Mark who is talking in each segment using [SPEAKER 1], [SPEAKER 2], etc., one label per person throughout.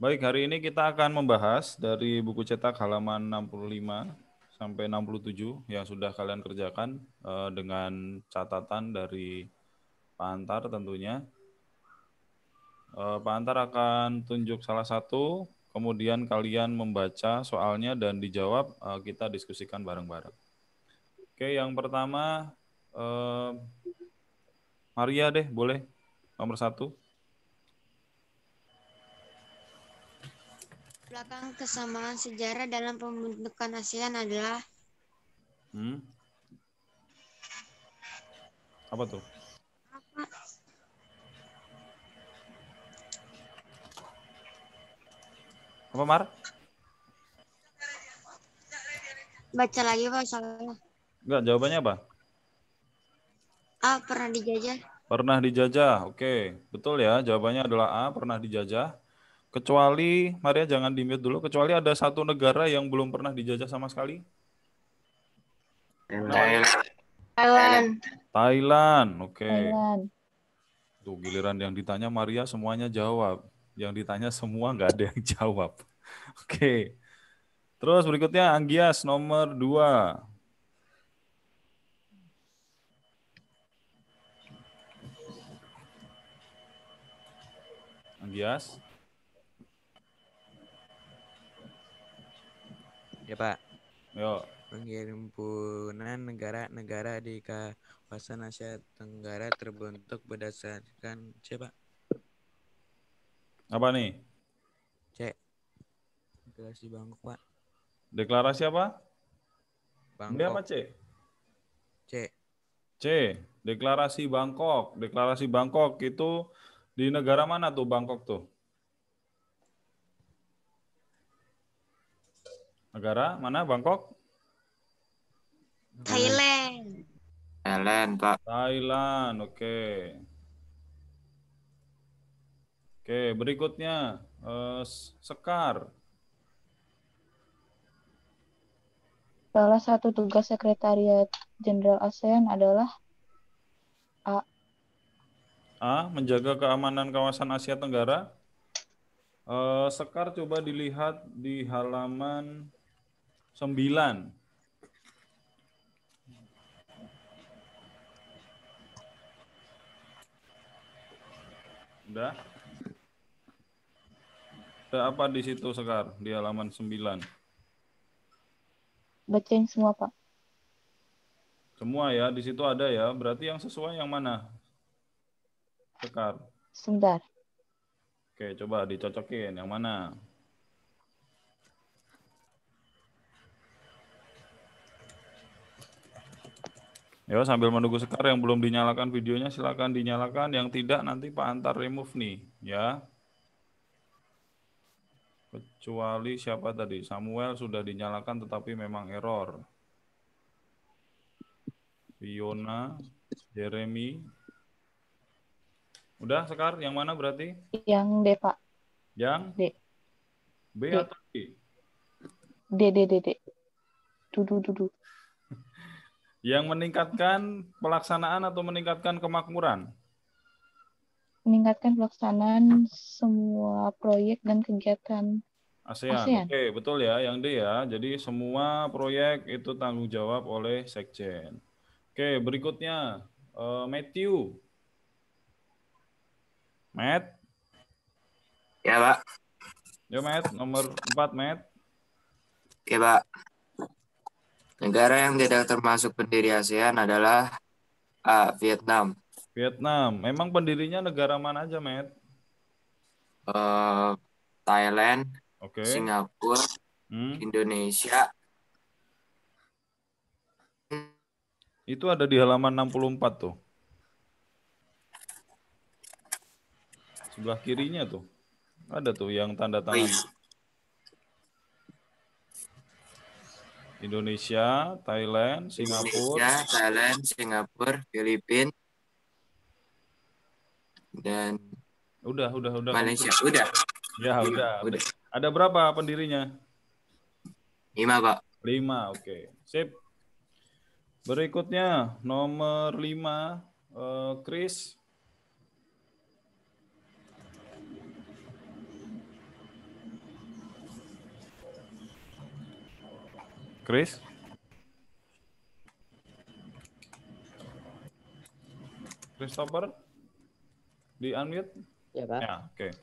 [SPEAKER 1] Baik, hari ini kita akan membahas dari buku cetak halaman 65 sampai 67 yang sudah kalian kerjakan dengan catatan dari Pak Antar tentunya. Pak Antar akan tunjuk salah satu, kemudian kalian membaca soalnya dan dijawab, kita diskusikan bareng-bareng. Oke, yang pertama Maria deh, boleh nomor 1.
[SPEAKER 2] Belakang kesamaan sejarah dalam pembentukan ASEAN adalah
[SPEAKER 1] Apa tuh?
[SPEAKER 2] apa?
[SPEAKER 1] Apa, Mar?
[SPEAKER 2] Baca lagi Pak soalnya.
[SPEAKER 1] Enggak, jawabannya apa?
[SPEAKER 2] A. Pernah dijajah.
[SPEAKER 1] Pernah dijajah, oke. Betul ya, jawabannya adalah A, pernah dijajah. Kecuali, Maria jangan di-mute dulu, kecuali ada satu negara yang belum pernah dijajah sama sekali. Mana, Maria?
[SPEAKER 2] Thailand.
[SPEAKER 1] Thailand, oke.
[SPEAKER 3] Thailand.
[SPEAKER 1] Tuh, giliran yang ditanya Maria semuanya jawab. Yang ditanya semua nggak ada yang jawab. Oke. Terus berikutnya Anggias nomor 2. Anggias.
[SPEAKER 4] Ya Pak,
[SPEAKER 1] Yuk.
[SPEAKER 4] penghimpunan negara-negara di kawasan Asia Tenggara terbentuk berdasarkan siapa?
[SPEAKER 1] Apa nih?
[SPEAKER 4] C. Deklarasi Bangkok Pak.
[SPEAKER 1] Deklarasi apa? B apa
[SPEAKER 4] Bangkok.
[SPEAKER 1] C?
[SPEAKER 4] C.
[SPEAKER 1] C. Deklarasi Bangkok. Deklarasi Bangkok itu di negara mana tuh Bangkok tuh? Negara mana Bangkok?
[SPEAKER 2] Thailand.
[SPEAKER 5] Thailand, Pak.
[SPEAKER 1] Thailand, oke. Oke, berikutnya Sekar.
[SPEAKER 3] Salah satu tugas Sekretariat Jenderal ASEAN adalah A.
[SPEAKER 1] A. Menjaga keamanan kawasan Asia Tenggara. Sekar coba dilihat di halaman 9. Udah? Ada apa di situ Sekar di halaman 9?
[SPEAKER 3] Bacain semua, Pak.
[SPEAKER 1] Semua ya, di situ ada ya. Berarti yang sesuai yang mana? Sekar.
[SPEAKER 3] Sebentar.
[SPEAKER 1] Oke, coba dicocokin yang mana? Ya, sambil menunggu Sekar yang belum dinyalakan videonya silakan dinyalakan, yang tidak nanti Pak Antar remove nih, ya. Kecuali siapa tadi? Samuel sudah dinyalakan tetapi memang error. Fiona, Jeremy. Udah Sekar, yang mana berarti?
[SPEAKER 3] Yang D, Pak.
[SPEAKER 1] Yang
[SPEAKER 3] D.
[SPEAKER 1] B
[SPEAKER 3] D.
[SPEAKER 1] atau D?
[SPEAKER 3] D. Dudu.
[SPEAKER 1] Yang meningkatkan pelaksanaan atau meningkatkan kemakmuran?
[SPEAKER 3] Meningkatkan pelaksanaan semua proyek dan kegiatan
[SPEAKER 1] ASEAN.
[SPEAKER 3] ASEAN.
[SPEAKER 1] Oke, betul ya, yang D ya. Jadi semua proyek itu tanggung jawab oleh Sekjen. Oke, berikutnya Matthew. Matt.
[SPEAKER 5] Ya, Pak.
[SPEAKER 1] Ya, Matt. Nomor 4, Matt.
[SPEAKER 5] Oke, Pak. Negara yang tidak termasuk pendiri ASEAN adalah A. Vietnam.
[SPEAKER 1] Vietnam. Memang pendirinya negara mana aja, Matt?
[SPEAKER 5] Thailand,
[SPEAKER 1] Oke.
[SPEAKER 5] Singapura, Indonesia.
[SPEAKER 1] Itu ada di halaman 64 tuh. Sebelah kirinya tuh. Ada tuh yang tanda tangan. Indonesia, Thailand, Singapura.
[SPEAKER 5] Indonesia, Thailand, Singapura, Filipina, dan
[SPEAKER 1] Udah.
[SPEAKER 5] Malaysia.
[SPEAKER 1] Komplit.
[SPEAKER 5] Udah.
[SPEAKER 1] Ya, udah. Ada berapa pendirinya?
[SPEAKER 5] 5, Pak.
[SPEAKER 1] 5, oke. Sip. Berikutnya, nomor 5, Chris. Chris? Christopher? Di unmute?
[SPEAKER 6] Ya, Pak.
[SPEAKER 1] Ya, oke.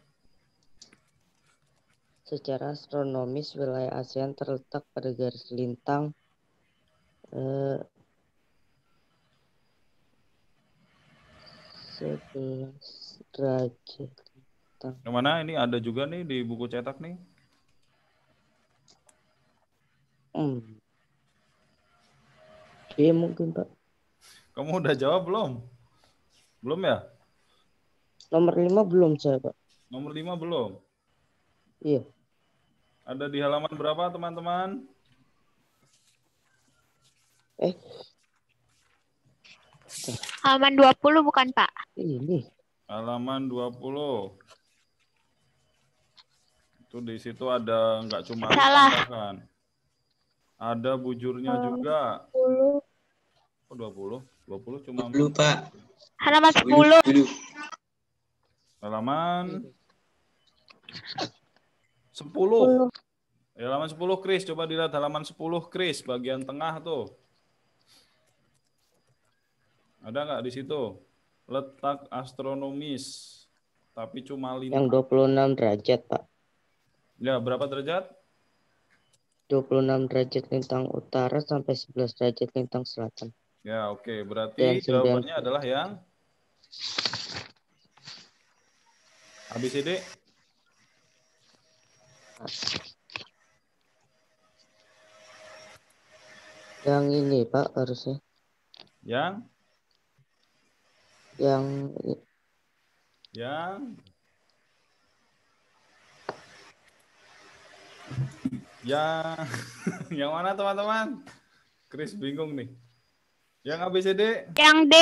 [SPEAKER 6] Secara astronomis, wilayah ASEAN terletak pada garis lintang 11 derajat lintang.
[SPEAKER 1] Yang mana? Ini ada juga nih di buku cetak nih.
[SPEAKER 6] B mungkin, Pak.
[SPEAKER 1] Kamu udah jawab belum? Belum ya?
[SPEAKER 6] Nomor 5 belum saya, Pak.
[SPEAKER 1] Nomor 5 belum?
[SPEAKER 6] Iya.
[SPEAKER 1] Ada di halaman berapa, teman-teman?
[SPEAKER 2] Halaman 20 bukan, Pak?
[SPEAKER 6] Ini.
[SPEAKER 1] Halaman 20. Itu di situ ada nggak cuma
[SPEAKER 2] Salah.
[SPEAKER 1] tambahkan. Ada bujurnya juga.
[SPEAKER 3] 10.
[SPEAKER 1] Oh, 20. 20 cuma
[SPEAKER 5] 10, Pak.
[SPEAKER 2] Halaman 10.
[SPEAKER 5] 10.
[SPEAKER 1] halaman 10.
[SPEAKER 3] 10.
[SPEAKER 1] Halaman 10, Chris. Coba dilihat halaman 10, Chris. Bagian tengah tuh. Ada nggak di situ? Letak astronomis. Tapi cuma
[SPEAKER 6] Yang
[SPEAKER 1] lintang.
[SPEAKER 6] 26 derajat, Pak.
[SPEAKER 1] Ya, berapa derajat?
[SPEAKER 6] 26 derajat lintang utara sampai 11 derajat lintang selatan.
[SPEAKER 1] Ya, oke. Berarti
[SPEAKER 6] Dan 9
[SPEAKER 1] jawabannya adalah yang ABCD.
[SPEAKER 6] Yang ini, Pak, harusnya.
[SPEAKER 1] Yang
[SPEAKER 6] Yang
[SPEAKER 1] yang mana, teman-teman? Chris bingung nih. Yang ABCD?
[SPEAKER 2] Yang D.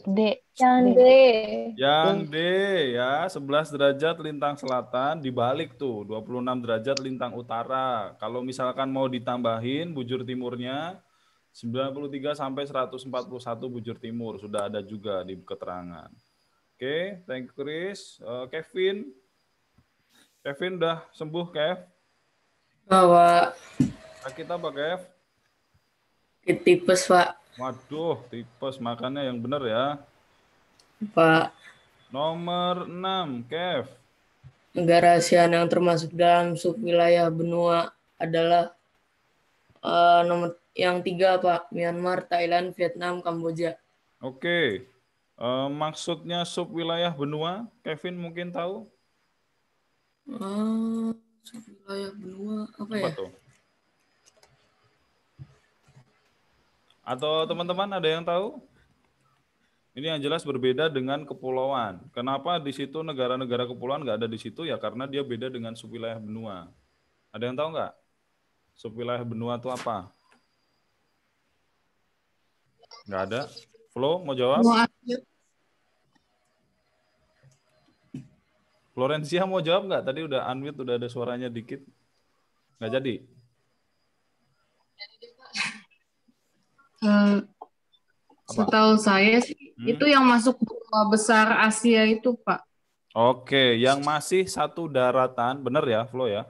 [SPEAKER 3] D. Yang D.
[SPEAKER 1] Yang D ya, 11 derajat lintang selatan dibalik tuh, 26 derajat lintang utara. Kalau misalkan mau ditambahin bujur timurnya 93 sampai 141 bujur timur, sudah ada juga di keterangan. Oke, thank you Chris. Kevin. Kevin udah sembuh, Kev?
[SPEAKER 7] Pak.
[SPEAKER 1] Sakit apa, Kev?
[SPEAKER 7] Tipes, Pak.
[SPEAKER 1] Waduh, tipes, makannya yang benar ya.
[SPEAKER 7] Pak.
[SPEAKER 1] Nomor 6, Kev.
[SPEAKER 7] Negara ASEAN yang termasuk dalam subwilayah benua adalah nomor yang 3, Pak. Myanmar, Thailand, Vietnam, Kamboja.
[SPEAKER 1] Oke. Maksudnya subwilayah benua, Kevin mungkin tahu?
[SPEAKER 7] Subwilayah benua apa
[SPEAKER 1] Apa
[SPEAKER 7] ya?
[SPEAKER 1] tuh? Atau teman-teman ada yang tahu? Ini yang jelas berbeda dengan kepulauan. Kenapa di situ negara-negara kepulauan nggak ada di situ? Ya karena dia beda dengan subwilayah benua. Ada yang tahu nggak? Subwilayah benua itu apa? Nggak ada. Flo, mau jawab? Florencia mau jawab nggak? Tadi udah unmute, udah ada suaranya dikit. Nggak jadi?
[SPEAKER 8] Setahu saya sih, itu yang masuk benua besar Asia itu, Pak.
[SPEAKER 1] Oke, yang masih satu daratan, benar ya Flo ya?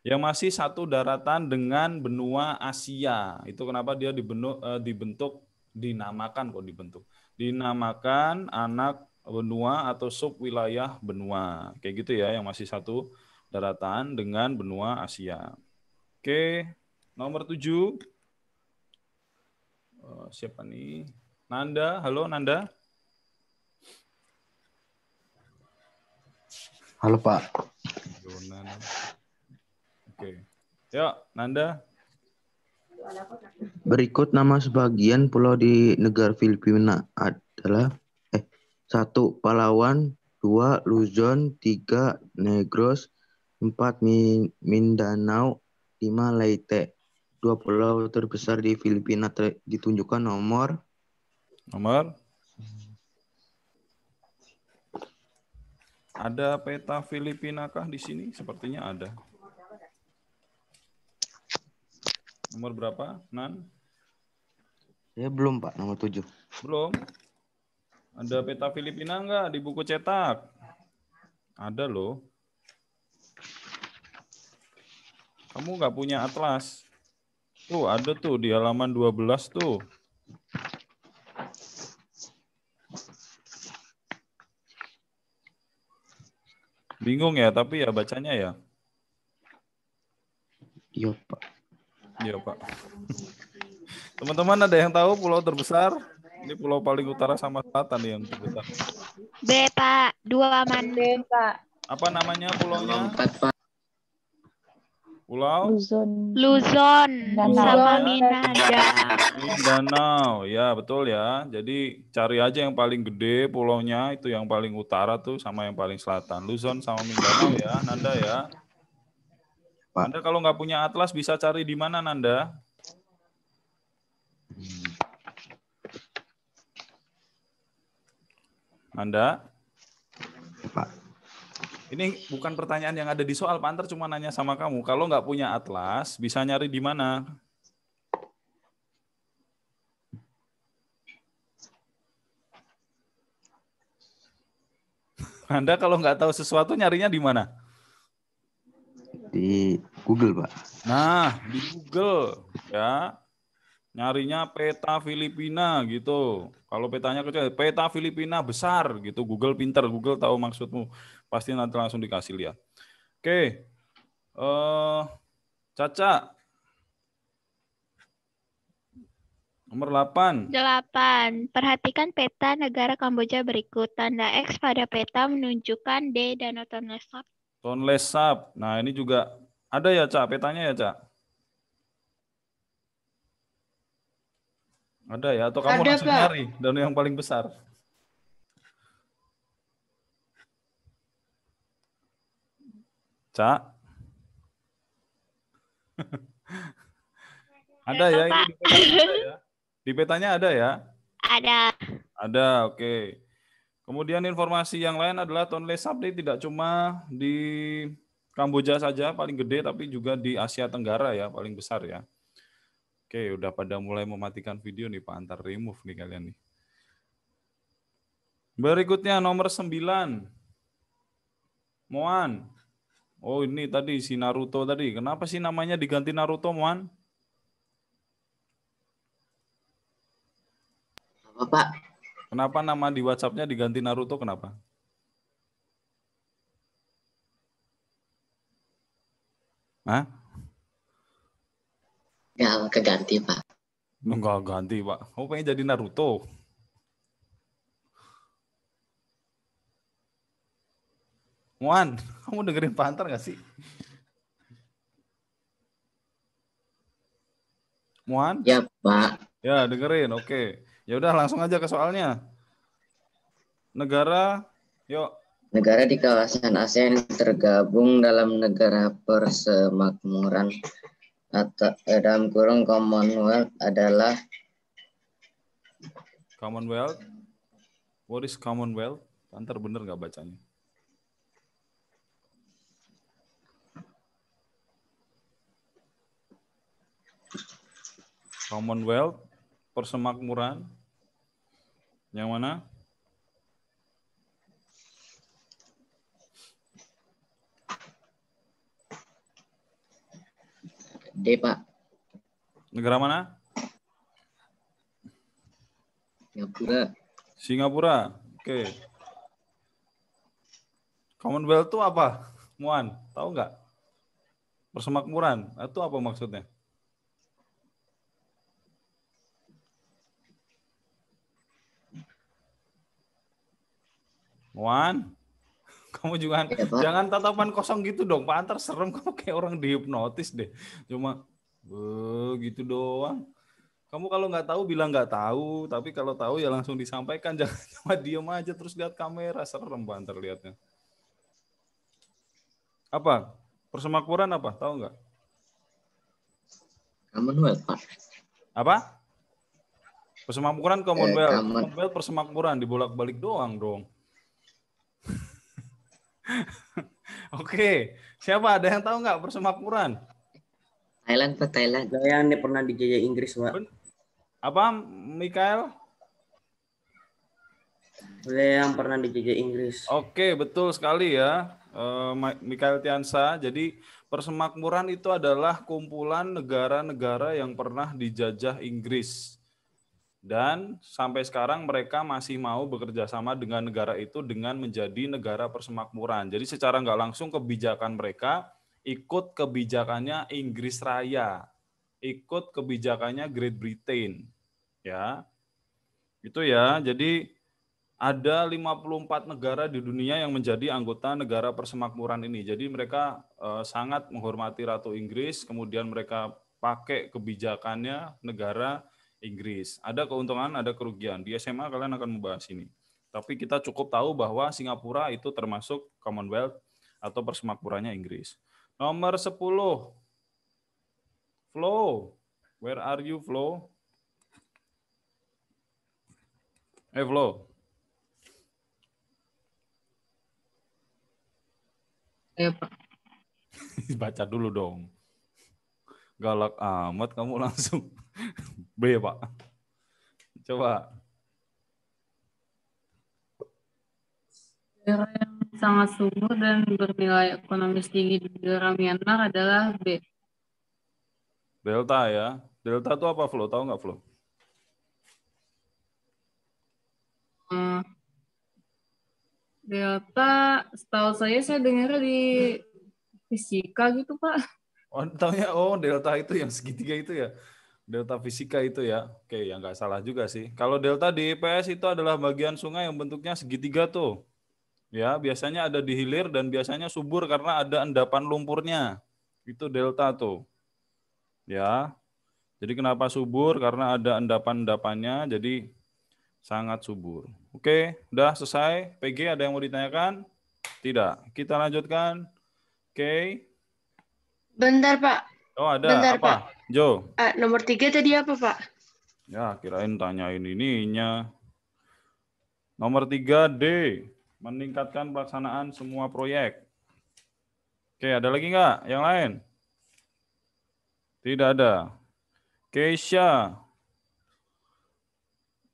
[SPEAKER 1] Yang masih satu daratan dengan benua Asia. Itu kenapa dia dinamakan anak benua atau sub wilayah benua. Kayak gitu ya, yang masih satu daratan dengan benua Asia. Oke, nomor 7. Siapa nih? Nanda, halo Nanda.
[SPEAKER 9] Halo Pak.
[SPEAKER 1] Oke, yuk Nanda.
[SPEAKER 9] Berikut nama sebagian pulau di negara Filipina adalah 1. Palawan, 2. Luzon, 3. Negros, 4. Mindanao, 5. Leyte. 2 pulau terbesar di Filipina ditunjukkan nomor.
[SPEAKER 1] Ada peta Filipina kah di sini? Sepertinya ada. Nomor berapa, Nan?
[SPEAKER 9] Ya belum Pak, nomor 7.
[SPEAKER 1] Belum. Ada peta Filipina enggak di buku cetak? Ada loh. Kamu nggak punya atlas? Tuh, ada tuh di halaman 12 tuh. Bingung ya, tapi ya bacanya ya.
[SPEAKER 9] Iya, Pak.
[SPEAKER 1] Iya, Pak. Teman-teman ada yang tahu pulau terbesar? Ini pulau paling utara sama selatan nih yang terbesar.
[SPEAKER 10] B, Pak. 2 aman.
[SPEAKER 3] B, Pak.
[SPEAKER 1] Apa namanya pulaunya?
[SPEAKER 5] 4, Pak.
[SPEAKER 1] Pulau?
[SPEAKER 10] Luzon sama
[SPEAKER 1] ya.
[SPEAKER 10] Mindanao.
[SPEAKER 1] Mindanao, ya betul ya. Jadi cari aja yang paling gede pulaunya, itu yang paling utara tuh sama yang paling selatan. Luzon sama Mindanao ya, Nanda ya.
[SPEAKER 9] Pak.
[SPEAKER 1] Nanda kalau nggak punya atlas bisa cari di mana, Nanda? Nanda?
[SPEAKER 9] Pak.
[SPEAKER 1] Ini bukan pertanyaan yang ada di soal, Pak Antar cuma nanya sama kamu. Kalau nggak punya atlas, bisa nyari di mana? Anda kalau nggak tahu sesuatu nyarinya di mana?
[SPEAKER 9] Di Google, Pak.
[SPEAKER 1] Nah, di Google ya. Nyarinya peta Filipina gitu. Kalau petanya kecil, peta Filipina besar gitu. Google pinter, Google tahu maksudmu. Pasti nanti langsung dikasih lihat. Oke. Caca. Nomor 8.
[SPEAKER 10] 8. Perhatikan peta negara Kamboja berikut. Tanda X pada peta menunjukkan D Danau Tonle Sap.
[SPEAKER 1] Tonle Sap. Nah, ini juga ada ya, Cak, petanya ya, Cak? Ada ya, atau kamu
[SPEAKER 7] Ada,
[SPEAKER 1] langsung
[SPEAKER 7] Pak.
[SPEAKER 1] nyari danau yang paling besar? Cak? Ada ya, ini di petanya ada ya? Di petanya ada ya?
[SPEAKER 10] Ada.
[SPEAKER 1] Ada, oke. Kemudian informasi yang lain adalah Tonle Sap ini tidak cuma di Kamboja saja paling gede, tapi juga di Asia Tenggara ya, paling besar ya. Oke, udah pada mulai mematikan video nih Pak Antar, remove nih kalian nih. Berikutnya nomor 9. Moan. Oh ini tadi si Naruto tadi. Kenapa sih namanya diganti Naruto, Moan?
[SPEAKER 5] Apa, Pak?
[SPEAKER 1] Kenapa nama di WhatsApp-nya diganti Naruto, kenapa? Hah?
[SPEAKER 5] Ya, keganti, Pak.
[SPEAKER 1] Enggak ganti, Pak. Kamu pengen jadi Naruto? Moan, kamu dengerin Pak Antar nggak sih? Moan?
[SPEAKER 5] Ya, Pak.
[SPEAKER 1] Ya, dengerin. Oke. Ya udah langsung aja ke soalnya. Negara, yuk.
[SPEAKER 5] Negara di kawasan ASEAN yang tergabung dalam negara persemakmuran atau dalam kurung Commonwealth adalah
[SPEAKER 1] Commonwealth. What is Commonwealth? Pak Antar bener nggak bacanya? Commonwealth, persemakmuran. Yang mana?
[SPEAKER 5] D, Pak.
[SPEAKER 1] Negara mana?
[SPEAKER 5] Singapura.
[SPEAKER 1] Singapura. Oke. Commonwealth itu apa? Muan, tahu nggak? Persemakmuran. Itu apa maksudnya? Muan, kamu juga
[SPEAKER 5] Ya, Pak.
[SPEAKER 1] jangan tatapan kosong gitu dong. Pak Antar serem, kamu kayak orang dihipnotis deh. Cuma gitu doang. Kamu kalau nggak tahu bilang nggak tahu, tapi kalau tahu ya langsung disampaikan. Jangan cuma diem aja terus lihat kamera, serem Pak Antar lihatnya. Apa? Persemakmuran apa? Tahu nggak?
[SPEAKER 5] Commonwealth, Pak.
[SPEAKER 1] Apa? Persemakmuran Commonwealth.
[SPEAKER 5] Common.
[SPEAKER 1] Commonwealth persemakmuran dibolak-balik doang dong. Oke, siapa ada yang tahu nggak persemakmuran?
[SPEAKER 5] Thailand, Pak. Thailand.
[SPEAKER 6] Yang pernah dijajah Inggris, Pak.
[SPEAKER 1] Apa, Mikael?
[SPEAKER 6] Yang pernah dijajah Inggris.
[SPEAKER 1] Oke, betul sekali ya. Mikael Tiansa. Jadi persemakmuran itu adalah kumpulan negara-negara yang pernah dijajah Inggris. Dan sampai sekarang mereka masih mau bekerja sama dengan negara itu dengan menjadi negara persemakmuran. Jadi secara nggak langsung kebijakan mereka ikut kebijakannya Inggris Raya, ikut kebijakannya Great Britain. Ya, itu ya. Jadi ada 54 negara di dunia yang menjadi anggota negara persemakmuran ini. Jadi mereka sangat menghormati Ratu Inggris, kemudian mereka pakai kebijakannya negara Inggris. Ada keuntungan, ada kerugian. Di SMA kalian akan membahas ini. Tapi kita cukup tahu bahwa Singapura itu termasuk Commonwealth atau persemakmurannya Inggris. Nomor 10. Flo. Where are you, Flo? Flo.
[SPEAKER 8] Ya, Pak.
[SPEAKER 1] Baca dulu dong. Galak amat kamu langsung. B, Pak. Coba.
[SPEAKER 8] Negara yang sangat subur dan bernilai ekonomis tinggi di negara Myanmar adalah B.
[SPEAKER 1] Delta ya. Delta itu apa, Flo? Tahu nggak, Flo?
[SPEAKER 8] Delta, setahu saya dengar di fisika gitu, Pak.
[SPEAKER 1] Oh, taunya delta itu yang segitiga itu ya. Delta fisika itu ya. Oke, ya nggak salah juga sih. Kalau delta di IPS itu adalah bagian sungai yang bentuknya segitiga tuh. Ya, biasanya ada di hilir dan biasanya subur karena ada endapan lumpurnya. Itu delta tuh. Ya. Jadi kenapa subur? Karena ada endapan-endapannya, jadi sangat subur. Oke, udah selesai. PG ada yang mau ditanyakan? Tidak. Kita lanjutkan. Oke.
[SPEAKER 2] Bentar, Pak.
[SPEAKER 1] Oh, ada
[SPEAKER 2] Bentar,
[SPEAKER 1] apa?
[SPEAKER 2] Pak.
[SPEAKER 1] Jo.
[SPEAKER 2] Nomor 3 tadi apa, Pak?
[SPEAKER 1] Ya, kirain tanyain ininya. Nomor 3D, meningkatkan pelaksanaan semua proyek. Oke, ada lagi nggak yang lain? Tidak ada. Keisha.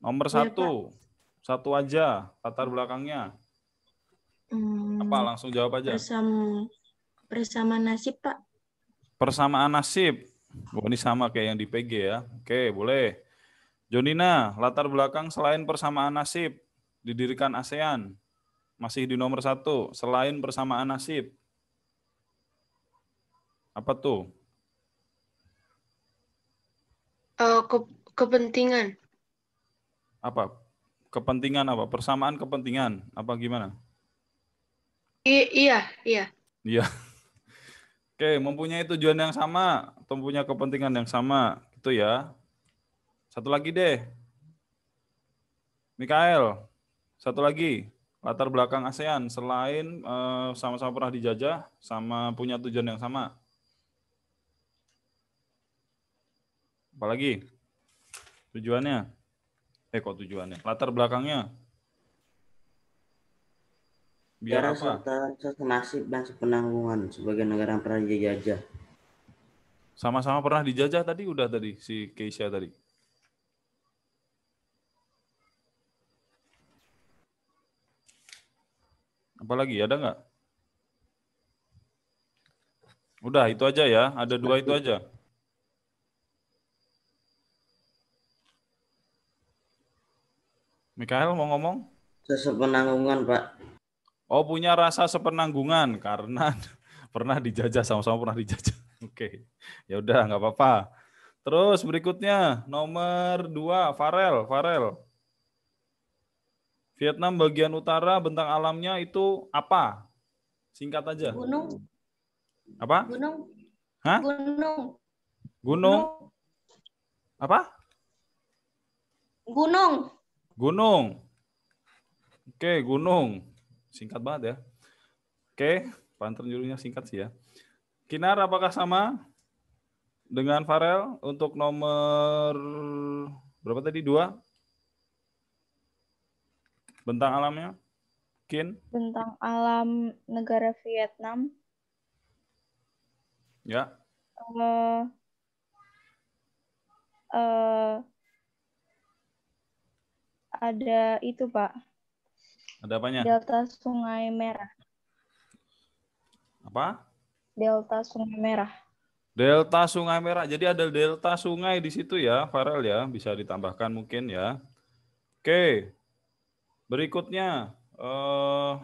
[SPEAKER 1] Nomor
[SPEAKER 2] Iya,
[SPEAKER 1] 1. Satu aja, latar belakangnya. Apa? Langsung jawab aja.
[SPEAKER 2] Bersama nasib, Pak.
[SPEAKER 1] Persamaan nasib. Oh, ini sama kayak yang di PG ya. Oke, boleh. Jonina, latar belakang selain persamaan nasib, didirikan ASEAN. Masih di nomor 1, selain persamaan nasib. Apa tuh?
[SPEAKER 2] Kepentingan.
[SPEAKER 1] Apa? Kepentingan apa? Persamaan kepentingan. Apa gimana?
[SPEAKER 2] Iya.
[SPEAKER 1] Iya. Oke, mempunyai tujuan yang sama, atau mempunyai kepentingan yang sama. Itu ya. Satu lagi deh. Mikael, satu lagi. Latar belakang ASEAN, selain sama-sama pernah dijajah, sama punya tujuan yang sama. Apalagi? Tujuannya? Kok tujuannya? Latar belakangnya? Biar apa?
[SPEAKER 11] Serta nasib dan sepenanggungan sebagai negara yang pernah dijajah.
[SPEAKER 1] Sama-sama pernah dijajah tadi, udah tadi, si Keisha tadi. Apalagi, ada nggak? Udah, itu aja ya. Ada 2 itu aja. Mikael mau ngomong?
[SPEAKER 11] Sepenanggungan, Pak.
[SPEAKER 1] Oh, punya rasa sepenanggungan karena pernah dijajah, sama-sama pernah dijajah. Oke, ya udah nggak apa-apa. Terus berikutnya nomor 2, Farel. Vietnam bagian utara bentang alamnya itu apa? Singkat aja.
[SPEAKER 2] Gunung.
[SPEAKER 1] Apa?
[SPEAKER 2] Gunung.
[SPEAKER 1] Hah? Gunung. Apa? Gunung. Oke, gunung. Singkat banget ya. Oke, panter judulnya singkat sih ya. Kinar, apakah sama dengan Farel untuk nomor berapa tadi? 2? Bentang alamnya? Kin?
[SPEAKER 3] Bentang alam negara Vietnam.
[SPEAKER 1] Ya.
[SPEAKER 3] Ada itu, Pak.
[SPEAKER 1] Ada apanya?
[SPEAKER 3] Delta Sungai Merah.
[SPEAKER 1] Apa?
[SPEAKER 3] Delta Sungai Merah.
[SPEAKER 1] Delta Sungai Merah. Jadi ada delta sungai di situ ya, Farel ya. Bisa ditambahkan mungkin ya. Oke. Berikutnya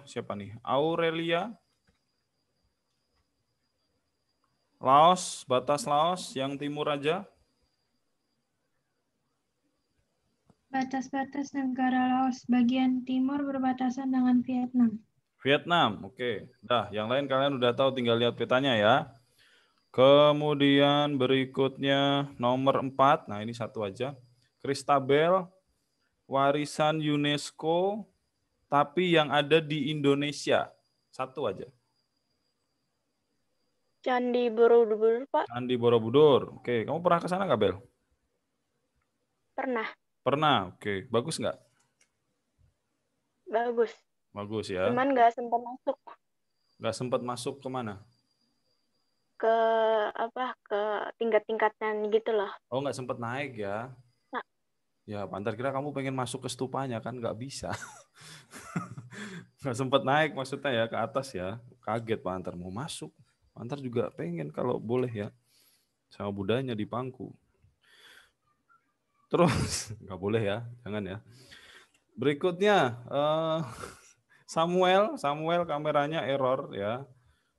[SPEAKER 1] siapa nih? Aurelia. Laos, batas Laos yang timur aja.
[SPEAKER 12] Batas-batas negara Laos bagian timur berbatasan dengan Vietnam.
[SPEAKER 1] Vietnam, oke. Dah, yang lain kalian udah tahu, tinggal lihat petanya ya. Kemudian berikutnya nomor 4, nah ini satu aja. Christabel, warisan UNESCO, tapi yang ada di Indonesia. Satu aja.
[SPEAKER 10] Candi Borobudur, Pak.
[SPEAKER 1] Candi Borobudur. Oke, kamu pernah ke sana nggak, Bel?
[SPEAKER 10] Pernah.
[SPEAKER 1] Pernah, oke. Bagus nggak?
[SPEAKER 10] Bagus.
[SPEAKER 1] Bagus ya.
[SPEAKER 10] Cuman nggak sempat masuk
[SPEAKER 1] Nggak sempat masuk kemana?
[SPEAKER 10] ke ke tingkat-tingkatan gitu loh.
[SPEAKER 1] Oh, nggak sempat naik ya?
[SPEAKER 10] Nah.
[SPEAKER 1] Ya, Pantar kira kamu pengen masuk ke stupanya, kan nggak bisa. Nggak sempat naik maksudnya ya, ke atas ya. Kaget Pantar mau masuk. Pantar juga pengen kalau boleh ya. Sama budanya di pangku. Terus, nggak boleh ya, jangan ya. Berikutnya, Samuel kameranya error ya.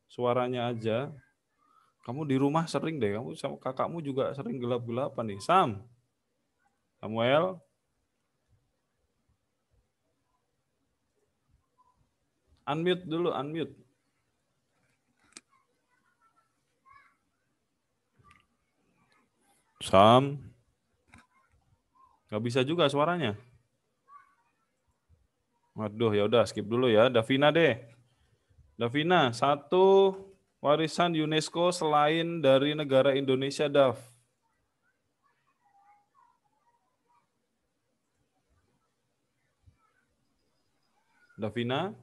[SPEAKER 1] Suaranya aja. Kamu di rumah sering deh, kamu sama kakakmu juga sering gelap-gelapan nih. Samuel. Unmute dulu, unmute. Nggak bisa juga suaranya. Waduh, ya udah skip dulu ya. Davina deh. Davina, satu warisan UNESCO selain dari negara Indonesia, Dav. Davina?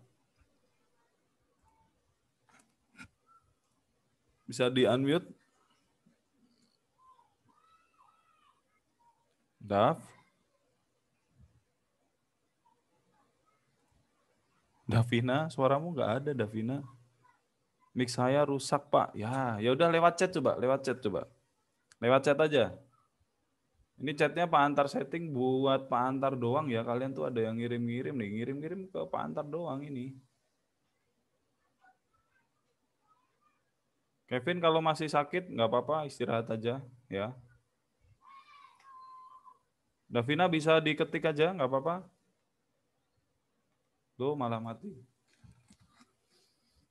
[SPEAKER 1] Bisa di-unmute? Dav? Davina, suaramu nggak ada, Davina. Mic saya rusak, Pak. Ya udah lewat chat coba, Lewat chat aja. Ini chatnya Pak Antar setting buat Pak Antar doang ya. Kalian tuh ada yang ngirim-ngirim nih, ngirim-ngirim ke Pak Antar doang ini. Kevin kalau masih sakit nggak apa-apa, istirahat aja ya. Davina bisa diketik aja, nggak apa-apa. Tuh malah mati.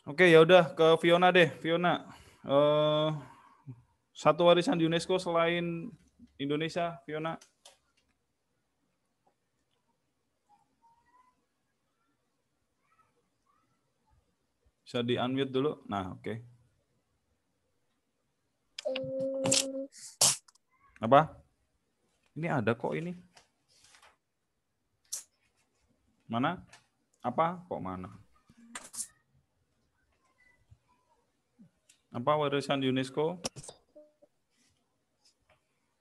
[SPEAKER 1] Oke, ya udah ke Fiona deh. Fiona, satu warisan UNESCO selain Indonesia, Fiona. Bisa di-unmute dulu. Nah, oke. Apa? Ini ada kok ini. Mana? Apa? Kok mana? Apa warisan UNESCO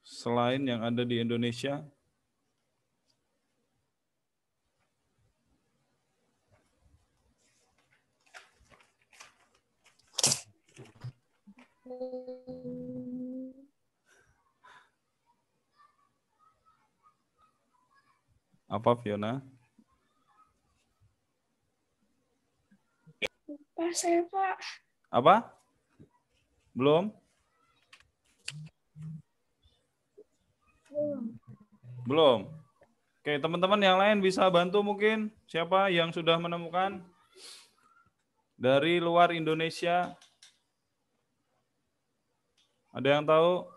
[SPEAKER 1] selain yang ada di Indonesia? Apa, Fiona?
[SPEAKER 12] Lupa saya, Pak.
[SPEAKER 1] Apa? Belum? Belum. Oke, teman-teman yang lain bisa bantu mungkin? Siapa yang sudah menemukan? Dari luar Indonesia? Ada yang tahu?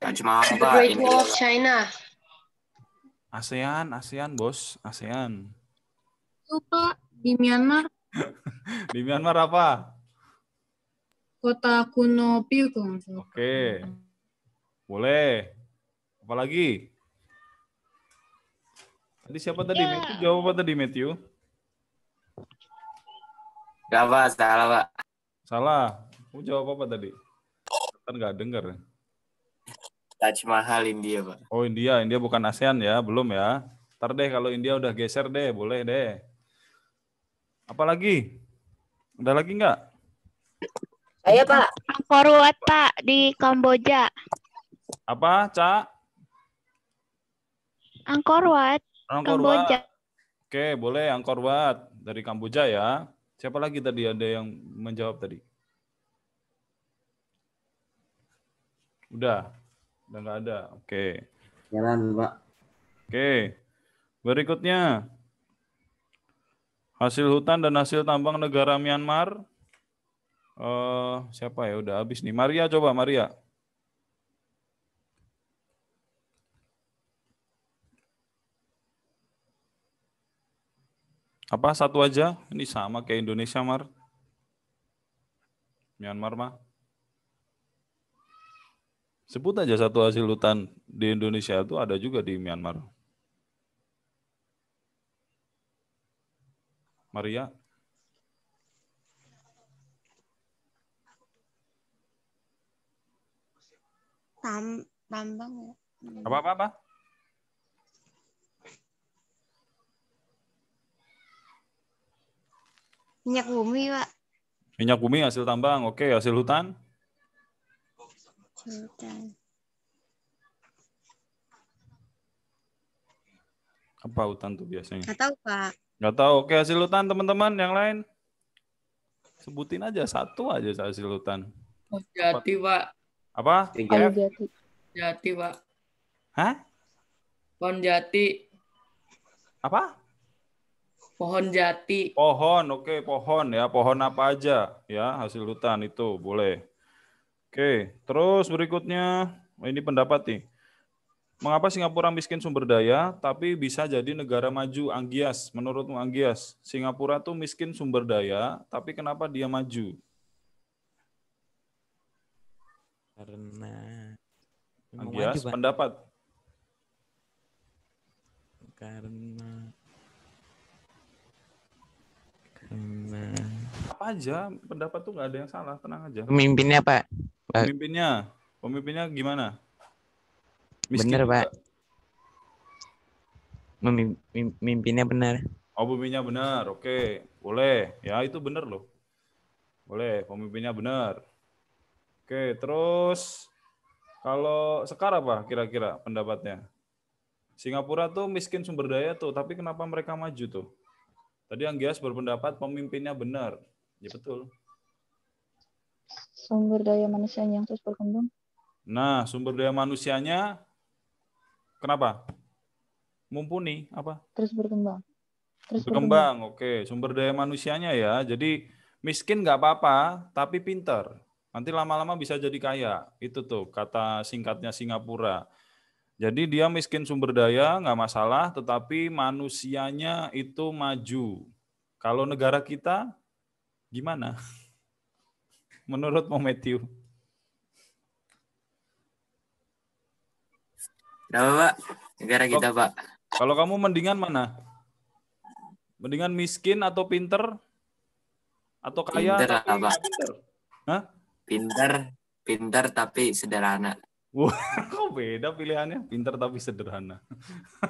[SPEAKER 13] The Great Wall of China.
[SPEAKER 1] ASEAN, Bos. ASEAN.
[SPEAKER 8] Itu, Pak, di Myanmar.
[SPEAKER 1] Di Myanmar apa?
[SPEAKER 8] Kota kuno Pil, kalau nggak salah.
[SPEAKER 1] Oke. Boleh. Apa lagi? Tadi siapa tadi? Matthew jawab apa tadi, Matthew?
[SPEAKER 13] Gak apa, salah Pak.
[SPEAKER 1] Salah. Kamu jawab apa tadi? Kan nggak dengar.
[SPEAKER 13] Taj Mahal India, Pak.
[SPEAKER 1] Oh, India. India bukan ASEAN ya? Belum ya? Ntar deh kalau India udah geser deh. Boleh deh. Apa lagi? Ada lagi nggak?
[SPEAKER 6] Saya, Pak.
[SPEAKER 10] Angkor Wat, Pak, di Kamboja.
[SPEAKER 1] Apa, Cak?
[SPEAKER 10] Angkor Wat,
[SPEAKER 1] Angkor
[SPEAKER 10] Kamboja.
[SPEAKER 1] Wat. Oke, boleh Angkor Wat dari Kamboja ya. Siapa lagi tadi ada yang menjawab tadi? Udah nggak ada. Oke.
[SPEAKER 11] Jalan, Pak.
[SPEAKER 1] Oke. Berikutnya. Hasil hutan dan hasil tambang negara Myanmar. Siapa ya? Udah habis nih. Maria coba, Maria. Apa satu aja? Ini sama kayak Indonesia, Mar. Myanmar mah. Sebut aja satu hasil hutan di Indonesia itu ada juga di Myanmar. Maria.
[SPEAKER 2] Tambang ya.
[SPEAKER 1] Apa?
[SPEAKER 2] Minyak bumi, Pak.
[SPEAKER 1] Minyak bumi hasil tambang. Oke, hasil hutan.
[SPEAKER 2] Hutan.
[SPEAKER 1] Apa hutan tuh biasanya?
[SPEAKER 2] Nggak tahu, Pak.
[SPEAKER 1] Nggak tahu. Oke, hasil hutan teman-teman yang lain. Sebutin aja satu aja hasil hutan.
[SPEAKER 7] Oh, jati, Pak.
[SPEAKER 1] Apa?
[SPEAKER 3] Jati.
[SPEAKER 7] Jati, Pak.
[SPEAKER 1] Hah?
[SPEAKER 7] Pohon jati.
[SPEAKER 1] Apa?
[SPEAKER 7] Pohon jati.
[SPEAKER 1] Pohon, oke, pohon ya. Pohon apa aja ya hasil hutan itu boleh. Oke, terus berikutnya ini pendapat nih. Mengapa Singapura miskin sumber daya tapi bisa jadi negara maju? Anggias, menurutmu Anggias, Singapura tuh miskin sumber daya tapi kenapa dia maju?
[SPEAKER 4] Karena
[SPEAKER 1] Anggias,
[SPEAKER 4] maju, Pak.
[SPEAKER 1] pendapat.
[SPEAKER 4] Karena
[SPEAKER 1] apa aja, pendapat tuh nggak ada yang salah, tenang aja.
[SPEAKER 4] pemimpinnya, Pak.
[SPEAKER 1] Pemimpinnya gimana? Miskin
[SPEAKER 4] Bener,
[SPEAKER 1] juga.
[SPEAKER 4] Pak. Memimpinnya benar.
[SPEAKER 1] Oh, pemimpinnya benar. Oke, boleh. Ya, itu benar loh. Boleh, pemimpinnya benar. Oke, terus kalau sekarang apa kira-kira pendapatnya? Singapura tuh miskin sumber daya tuh, tapi kenapa mereka maju tuh? Tadi Anggias berpendapat pemimpinnya benar. Ya betul.
[SPEAKER 3] Sumber daya manusianya yang terus berkembang.
[SPEAKER 1] Nah, sumber daya manusianya kenapa? Mumpuni apa?
[SPEAKER 3] Terus berkembang.
[SPEAKER 1] Berkembang, oke. Sumber daya manusianya ya. Jadi miskin nggak apa-apa, tapi pinter. Nanti lama-lama bisa jadi kaya. Itu tuh kata singkatnya Singapura. Jadi dia miskin sumber daya, nggak masalah, tetapi manusianya itu maju. Kalau negara kita, gimana? Menurut Mo Matthew.
[SPEAKER 13] Kenapa, Pak? Negara kita, Pak.
[SPEAKER 1] Kalau kamu mendingan mana? Mendingan miskin atau pinter? Atau kaya
[SPEAKER 13] Pinter,
[SPEAKER 1] tapi
[SPEAKER 13] Pak.
[SPEAKER 1] nggak pinter? Hah?
[SPEAKER 13] Pinter tapi sederhana.
[SPEAKER 1] Wah, kok beda pilihannya? Pinter tapi sederhana.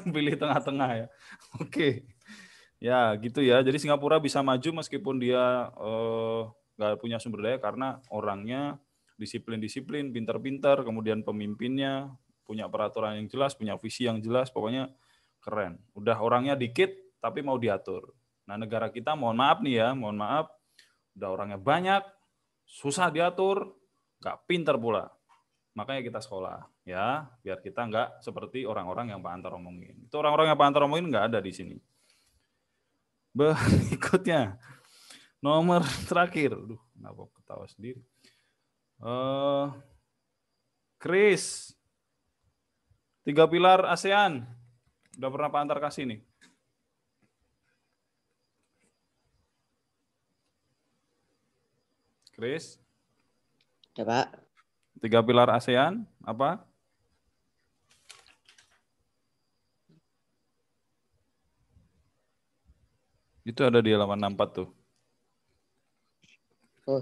[SPEAKER 1] Pilih tengah-tengah ya. Oke. Ya, gitu ya. Jadi Singapura bisa maju meskipun dia nggak punya sumber daya karena orangnya disiplin-disiplin, pinter-pinter, kemudian pemimpinnya punya peraturan yang jelas, punya visi yang jelas, pokoknya keren. Udah orangnya dikit tapi mau diatur. Nah, negara kita mohon maaf nih ya, mohon maaf, udah orangnya banyak, susah diatur, nggak pinter pula. Makanya kita sekolah ya, biar kita nggak seperti orang-orang yang Pak Antar omongin. Itu orang-orang yang Pak Antar omongin nggak ada di sini. Berikutnya, nomor terakhir. Aduh, kenapa ketawa sendiri? Chris, 3 pilar ASEAN. Udah pernah Pak Antar kasih nih. Chris?
[SPEAKER 6] Ya, Pak.
[SPEAKER 1] 3 pilar ASEAN, apa? Itu ada di halaman 64 tuh.
[SPEAKER 6] Oh.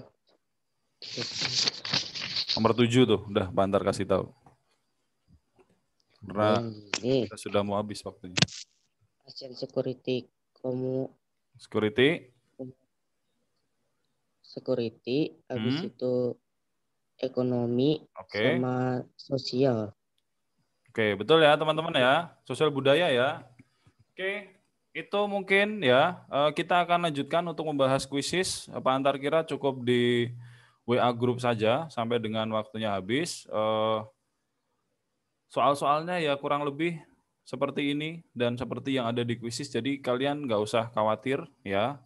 [SPEAKER 1] Nomor 7 tuh, udah Pak Antar kasih tahu. Karena kita sudah mau habis waktunya.
[SPEAKER 6] ASEAN Security security, habis itu ekonomi, sama sosial.
[SPEAKER 1] Oke, betul ya teman-teman ya. Sosial budaya ya. Oke, itu mungkin ya. Kita akan lanjutkan untuk membahas kuisis. Pak Antar kira cukup di WA grup saja sampai dengan waktunya habis. Soal-soalnya ya kurang lebih seperti ini dan seperti yang ada di kuisis. Jadi kalian nggak usah khawatir ya.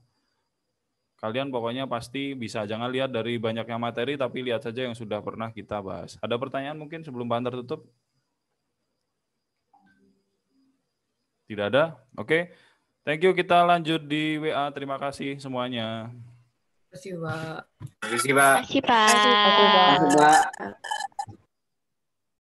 [SPEAKER 1] Kalian pokoknya pasti bisa. Jangan lihat dari banyaknya materi, tapi lihat saja yang sudah pernah kita bahas. Ada pertanyaan mungkin sebelum Pak Antar tutup? Tidak ada? Oke. Thank you. Kita lanjut di WA. Terima kasih semuanya.
[SPEAKER 7] Terima kasih, Pak.
[SPEAKER 13] Terima kasih, Pak.
[SPEAKER 10] Terima kasih, Pak.
[SPEAKER 11] Terima kasih, Pak.